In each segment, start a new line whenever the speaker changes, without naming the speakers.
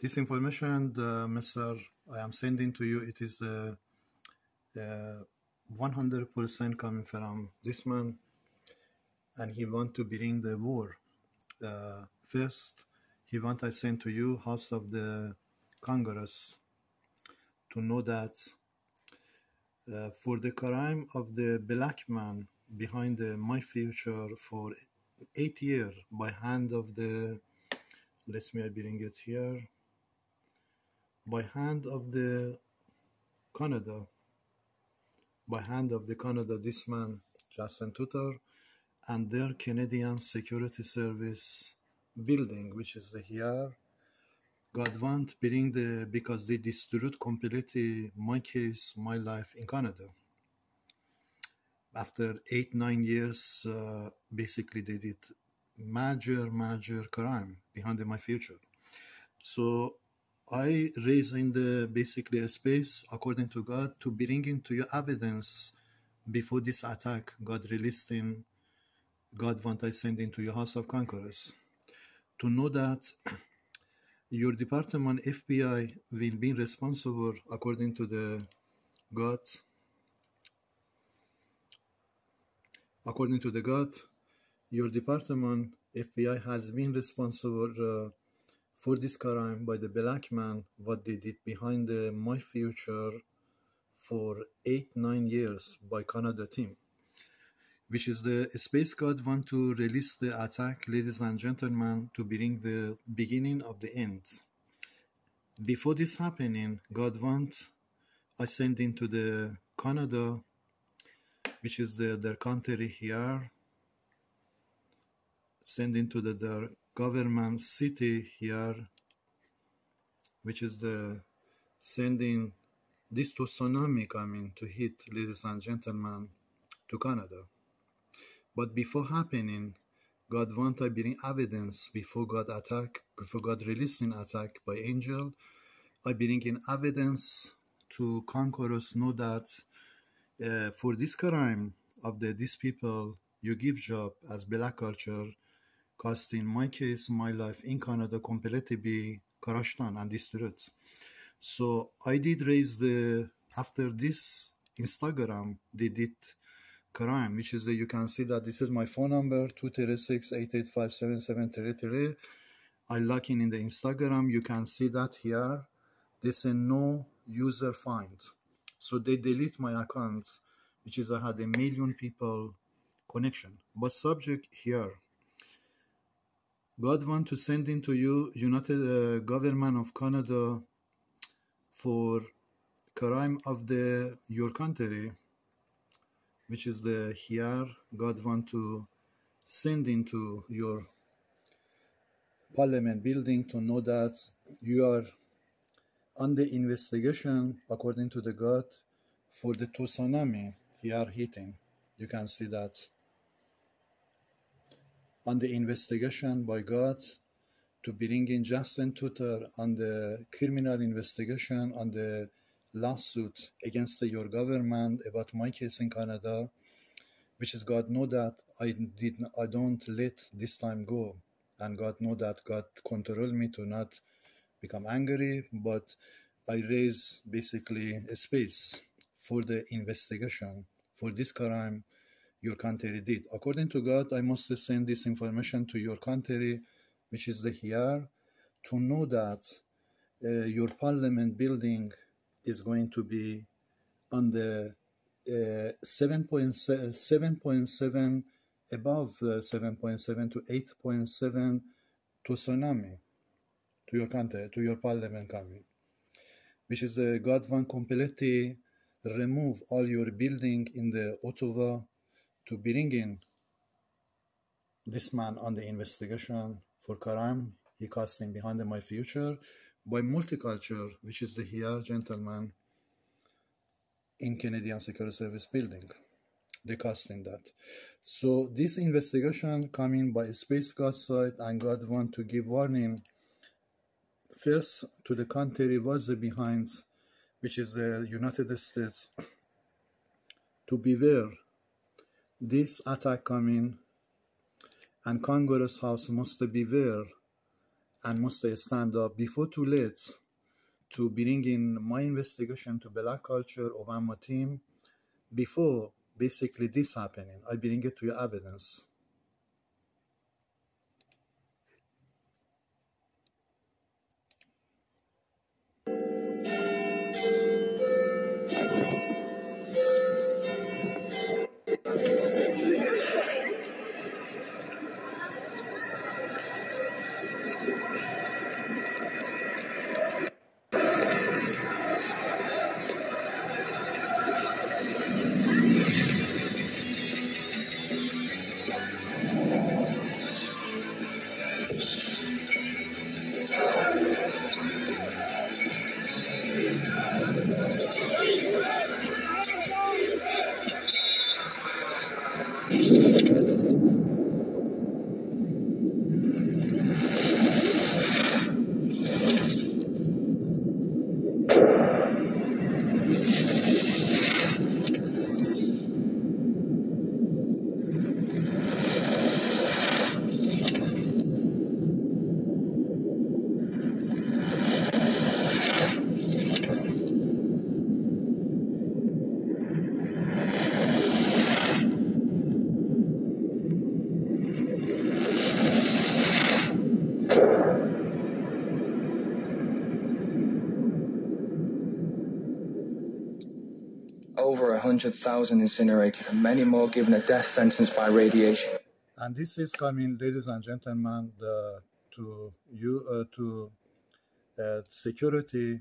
This information, Mr. I am sending to you, it is 100% coming from this man, and he want to bring the war. First, he want I send to you House of the Congress to know that for the crime of the black man behind my future for 8 years by hand of the, let me I bring it here, by hand of the Canada, this man, Justin Tutor, and their Canadian Security Service building, which is the here. God want bring the, because they destroyed completely my case, my life in Canada. After 8-9 years, basically they did major crime behind my future. So I raise in the basically a space according to God to bring into your evidence before this attack. God released in, God want I send into your House of Conquerors to know that your department FBI will be responsible according to the God. According to the God, your department FBI has been responsible for this crime by the black man, what they did behind my future for 8-9 years by Canada team, which is the space God want to release the attack, ladies and gentlemen, to bring the beginning of the end. Before this happening, God want I send into the Canada, which is their country here, send into their government city here, which is the sending this tsunami coming to hit, ladies and gentlemen, to Canada. But before happening, God want I bring evidence before God attack, before God releasing attack by angel. I bring in evidence to conquerors know that for this crime of these people, you give job as black culture, costing my case, my life in Canada completely be crushed on and destroyed. So I did raise the, after this Instagram, they did crime, which is you can see that this is my phone number, 236-885-7733. I log in the Instagram. You can see that here. They say no user find. So they delete my accounts, which is I had 1 million people connection. But subject here, God want to send into you United Government of Canada for crime of your country, which is the here. God want to send into your parliament building to know that you are under investigation according to the God for the tsunami here hitting. You can see that under investigation by God to bring in Justin Tutor on the criminal investigation on the lawsuit against your government about my case in Canada, which is God know that I don't let this time go, and God know that God control me to not become angry, but I raise basically a space for the investigation for this crime your country did. According to God, I must send this information to your country, which is the here, to know that your parliament building is going to be on the 7.7 above 7.7 to 8.7 tsunami to your country, to your parliament coming, which is God want completely remove all your building in the Ottawa to bring in this man on the investigation for crime he casting behind my future by multicultural, which is the here gentleman in Canadian Security Service building. They casting that. So this investigation coming by Space God side, and God want to give warning first to the country was behind, which is the United States, to beware this attack coming, and Congress House must beware and must stand up before too late to bring in my investigation to black culture Obama team before basically this happening. I bring it to your evidence.
Over 100,000 incinerated and many more given a death sentence by radiation.
And this is coming, ladies and gentlemen, security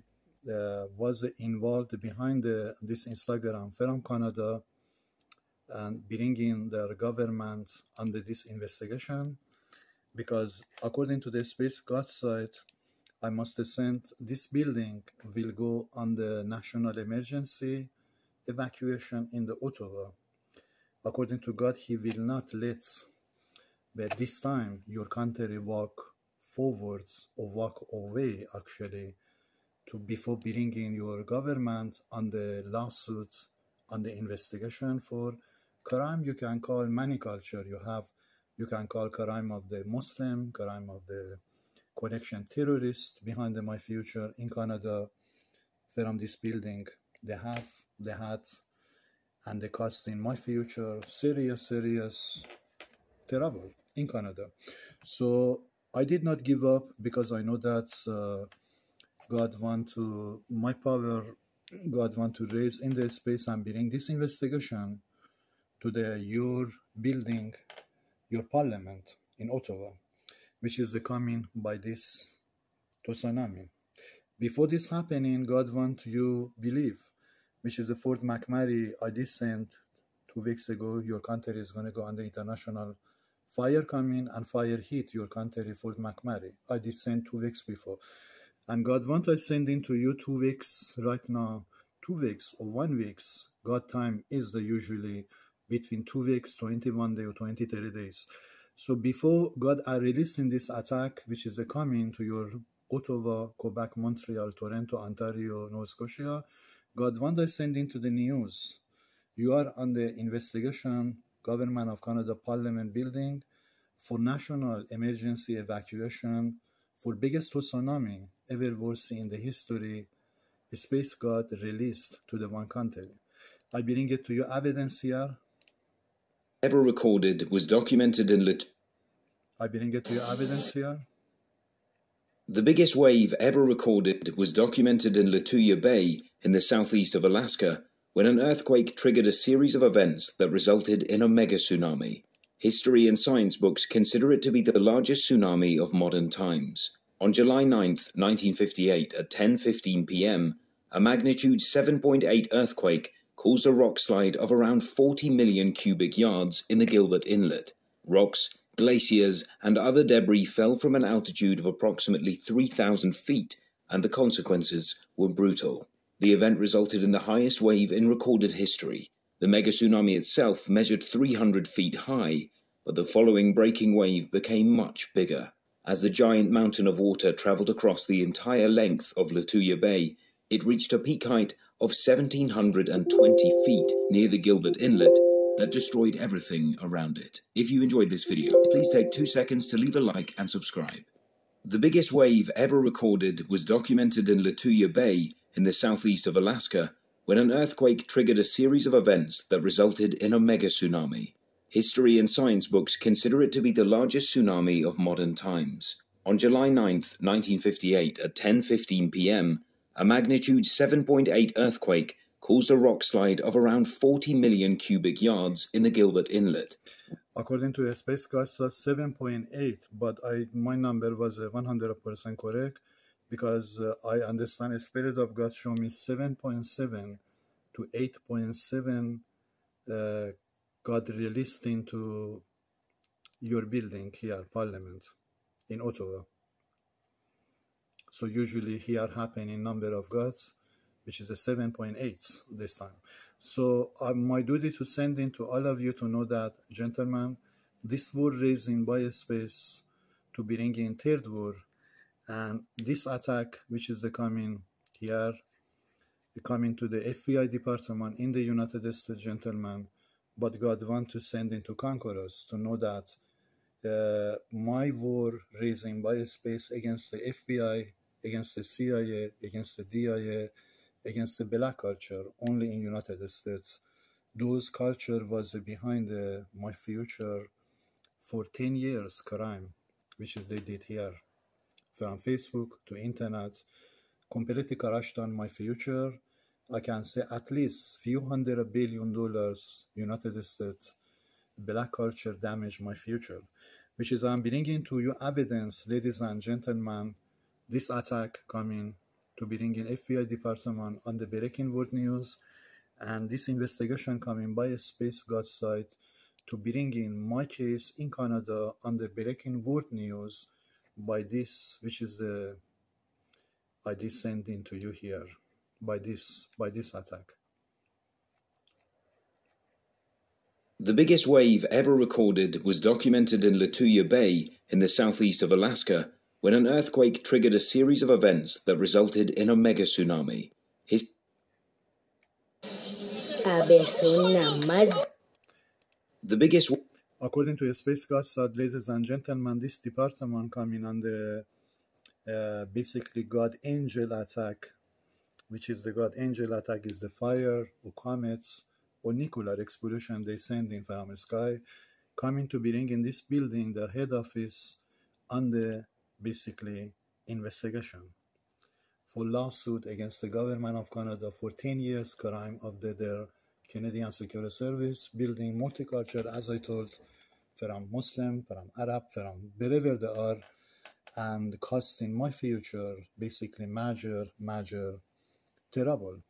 was involved behind this Instagram from Canada and bringing their government under this investigation, because according to the Space God site, I must send this building will go on the national emergency evacuation in the Ottawa. According to God, he will not let, but this time your country walk forwards or walk away actually to before bringing your government on the lawsuit, on the investigation for crime. You can call many culture. You can call crime of the Muslim, crime of the connection terrorist behind my future in Canada. From this building, they had and the cost in my future serious trouble in Canada. So I did not give up, because I know that God want to raise in the space and bring this investigation to your building, your parliament in Ottawa, which is coming by this TUSNAMI. Before this happening, God want you believe, which is the Fort McMurray. I did send 2 weeks ago, your country is going to go under international fire coming and fire hit your country, Fort McMurray. I did send 2 weeks before. And God want I sending to you 2 weeks right now, 2 weeks or 1 week. God time is usually between 2 weeks, 21 days or 30 days. So before God are releasing this attack, which is coming to your Ottawa, Quebec, Montreal, Toronto, Ontario, Nova Scotia, God want I sending to the news. You are on the investigation, Government of Canada Parliament building for national emergency evacuation for biggest tsunami ever was in the history. The space got released to the one country. I bring it to you evidence here.
Ever recorded was documented in
I bring it to you evidence here.
The biggest wave ever recorded was documented in Lituya Bay in the southeast of Alaska, when an earthquake triggered a series of events that resulted in a mega tsunami. History and science books consider it to be the largest tsunami of modern times. On July 9, 1958, at 10:15 p.m., a magnitude 7.8 earthquake caused a rock slide of around 40 million cubic yards in the Gilbert Inlet. Rocks, glaciers, and other debris fell from an altitude of approximately 3,000 feet, and the consequences were brutal. The event resulted in the highest wave in recorded history. The mega tsunami itself measured 300 feet high, but the following breaking wave became much bigger. As the giant mountain of water traveled across the entire length of Lituya Bay, it reached a peak height of 1,720 feet near the Gilbert Inlet that destroyed everything around it. If you enjoyed this video, please take 2 seconds to leave a like and subscribe. The biggest wave ever recorded was documented in Lituya Bay in the southeast of Alaska, when an earthquake triggered a series of events that resulted in a mega tsunami. History and science books consider it to be the largest tsunami of modern times. On July 9, 1958, at 10:15 p.m., a magnitude 7.8 earthquake caused a rock slide of around 40 million cubic yards in the Gilbert Inlet.
According to the space guys, that's 7.8, but my number was 100% correct, because I understand the Spirit of God showed me 7.7 to 8.7 got released into your building here, Parliament, in Ottawa. So usually here happen in number of gods, which is a 7.8 this time. So my duty to send in to all of you to know that, gentlemen, this war raising by space to bring in third war, and this attack, which is the coming here, coming to the FBI department in the United States, gentlemen, but God want to send in to conquer us, to know that my war raising by space against the FBI, against the CIA, against the DIA, against the black culture, only in United States. Those culture was behind my future for 10 years crime, which is they did here. From Facebook to internet, completely crashed on my future. I can say at least few $100 billion United States black culture damaged my future, which is I'm bringing to you evidence, ladies and gentlemen, this attack coming to bring in FBI department on the breaking word news, and this investigation coming by a space god site to bring in my case in Canada on the breaking word news by this, which is the I descend into you here by this attack.
The biggest wave ever recorded was documented in Lituya Bay in the southeast of Alaska, when an earthquake triggered a series of events that resulted in a mega tsunami. The biggest.
According to the space gods, ladies and gentlemen, this department coming on the basically God angel attack, which is the God angel attack is the fire or comets or nuclear explosion they send in from the sky, coming to bring in this building their head office on the basically investigation for lawsuit against the government of Canada for 10 years crime of their Canadian Security Service, building multicultural, as I told, from Muslim, from Arab, from wherever they are, and costing my future basically major trouble.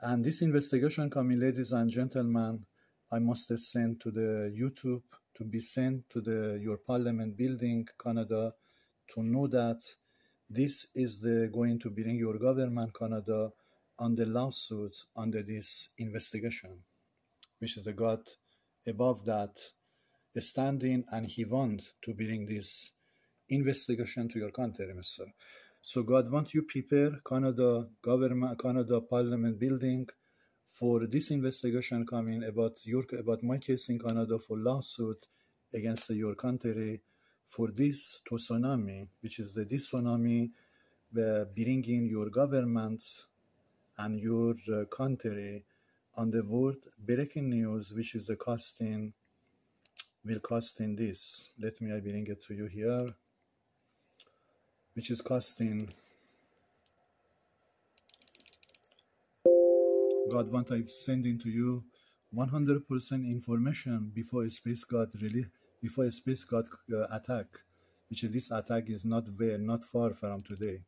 And this investigation coming, ladies and gentlemen, I must send to the YouTube to be sent to your Parliament building, Canada, to know that this is going to bring your government, Canada, on the lawsuit under this investigation, which is the God above that standing, and he wants to bring this investigation to your country, Mr. So God wants you prepare Canada government, Canada Parliament building for this investigation coming about my case in Canada for lawsuit against your country for this tsunami, which is this tsunami bringing your government and your country on the world breaking news, which is the costing this. Let me bring it to you here, which is costing. God want I sending to you 100% information before a space god attack, which this attack is not far from today.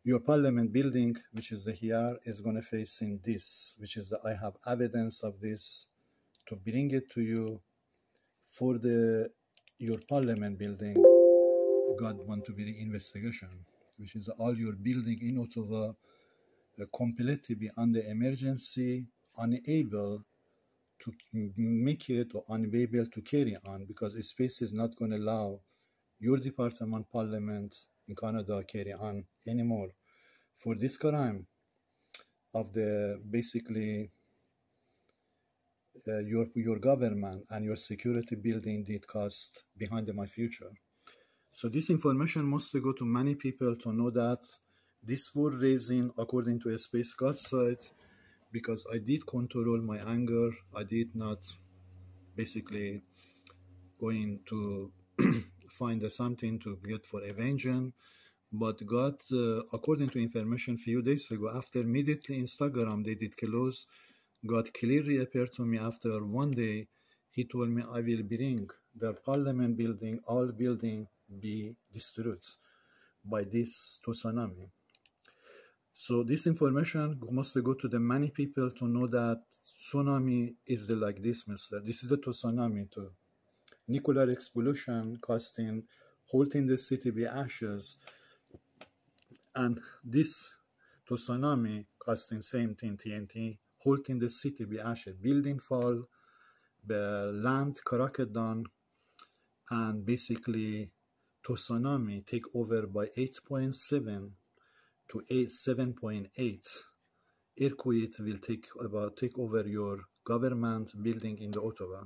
Your Parliament building, which is here, is going to face in this, which is I have evidence of this to bring it to you for your Parliament building. God want to be investigation, which is all your building in Ottawa completely be under emergency, unable to make it or unable to carry on, because space is not going to allow your department Parliament in Canada carry on anymore for this crime of the basically your government and your security building did cost behind my future. So this information must go to many people to know that this war raising according to a space God side, because I did control my anger. I did not basically going to find something to get for a vengeance. But God, according to information few days ago, after immediately Instagram they did close, God clearly appeared to me after one day. He told me, I will bring the parliament building, all building be destroyed by this tsunami. So this information must go to the many people to know that tsunami is like this, mister. This is the tsunami too. Nuclear explosion costing, halting the city be ashes. And this tsunami costing same thing, TNT, halting the city be ashes. Building fall, the land cracked down, and basically tsunami take over by 8.7 to 7.8. Earthquake will take over your government building in the Ottawa.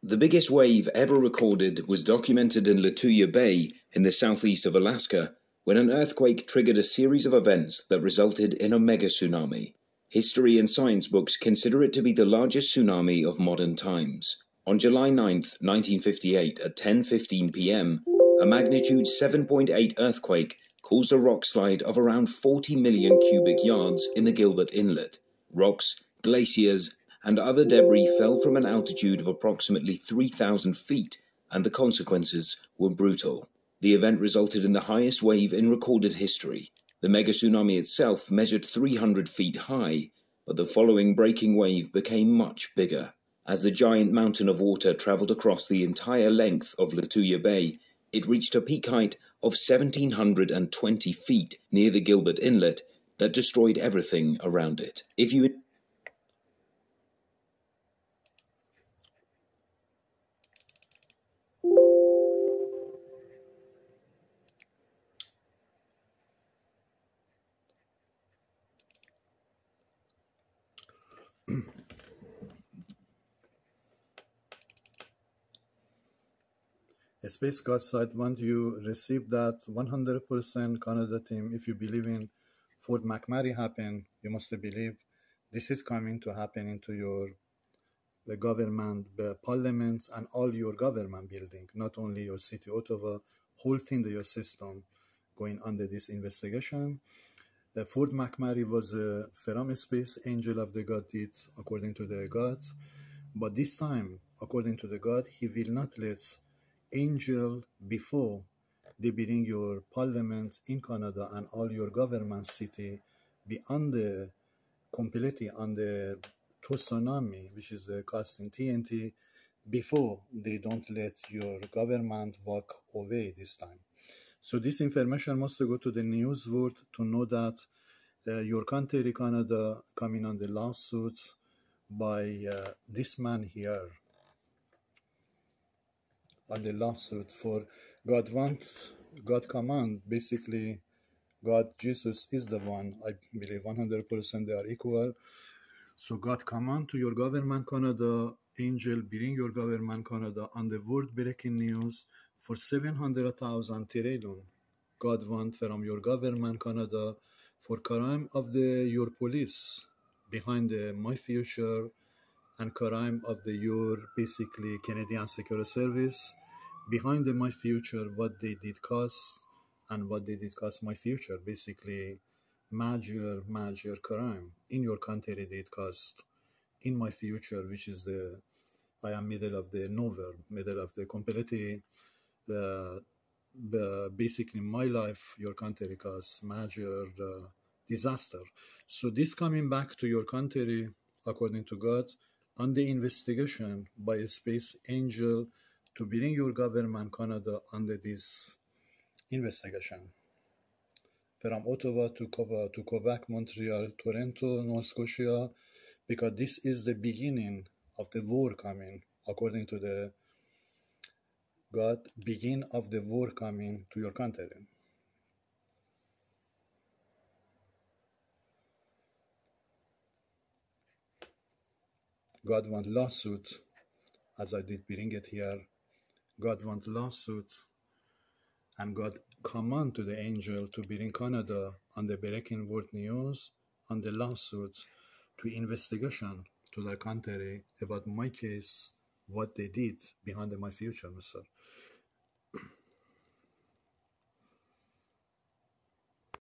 The biggest wave ever recorded was documented in Lituya Bay in the southeast of Alaska, when an earthquake triggered a series of events that resulted in a mega tsunami. History and science books consider it to be the largest tsunami of modern times. On July 9, 1958, at 10:15 p.m., a magnitude 7.8 earthquake caused a rock slide of around 40 million cubic yards in the Gilbert Inlet. Rocks, glaciers, and other debris fell from an altitude of approximately 3,000 feet, and the consequences were brutal. The event resulted in the highest wave in recorded history. The mega tsunami itself measured 300 feet high, but the following breaking wave became much bigger. As the giant mountain of water traveled across the entire length of Lituya Bay, it reached a peak height of 1,720 feet near the Gilbert Inlet that destroyed everything around it. If you
A Space God site, once you receive that 100% Canada team, if you believe in Fort McMurray happen, you must believe this is coming to happen into your the government, the parliament, and all your government building, not only your city, Ottawa, whole thing, your system going under this investigation. Fort McMurray was from space angel of the God did according to the gods, but this time, according to the God, he will not let angel before they bring your parliament in Canada and all your government city be under completely under tsunami, which is the casting TNT, before they don't let your government walk away this time. So this information must go to the news world to know that your country, Canada, coming on the lawsuit by this man here, on the lawsuit for God wants, God command, basically God, Jesus is the one, I believe 100% they are equal. So God command to your government Canada, angel bring your government Canada on the world breaking news for 700,000 trillion. God want from your government Canada for crime of the your police behind the my future and crime of the your basically Canadian Security Service behind the my future, what they did cost and what they did cost my future, basically major crime in your country did cost in my future, which is the I am middle of the nowhere, middle of the completely basically my life, your country cost major disaster. So this coming back to your country according to God on the investigation by a space angel to bring your government Canada under this investigation. From Ottawa to Quebec, Montreal, Toronto, Nova Scotia, because this is the beginning of the war coming, according to the God, begin of the war coming to your country. God want lawsuit, as I did bring it here. God want lawsuit and God command to the angel to be in Canada on the breaking word news, on the lawsuits, to investigation to their country about my case, what they did behind my future, Mr.